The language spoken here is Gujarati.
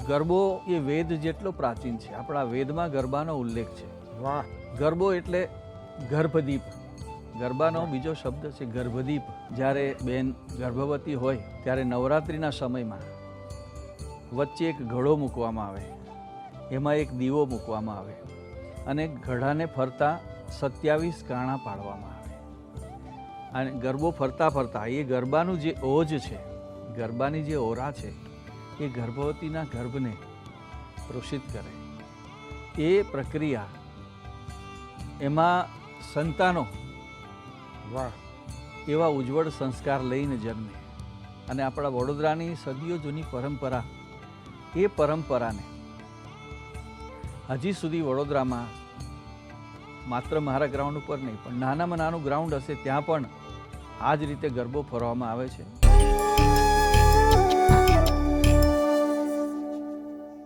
ગરબો એ વેદ જેટલો પ્રાચીન છે. આપણા વેદમાં ગરબાનો ઉલ્લેખ છે. વાહ. ગરબો એટલે ગર્ભદીપ. ગરબાનો બીજો શબ્દ છે ગર્ભદીપ. જ્યારે બેન ગર્ભવતી હોય ત્યારે નવરાત્રિના સમયમાં વચ્ચે એક ઘડો મૂકવામાં આવે, એમાં એક દીવો મૂકવામાં આવે અને ઘડાને ફરતા 27 ગાણા પાડવામાં આવે. અને ગરબો ફરતા ફરતા એ ગરબાનું જે ઓજ છે, ગરબાની જે ઓરા છે, એ ગર્ભવતીના ગર્ભને પોષિત કરે. એ પ્રક્રિયા, એમાં સંતાનો વાહ. એવા ઉજ્જવળ સંસ્કાર લઈને જન્મે. અને આપણા વડોદરાની સદીઓ જૂની પરંપરા, એ પરંપરાને હજી સુધી વડોદરામાં માત્ર મારા ગ્રાઉન્ડ ઉપર નહીં પણ નાનામાં નાનું ગ્રાઉન્ડ હશે ત્યાં પણ આ જ રીતે ગરબો ફરવામાં આવે છે.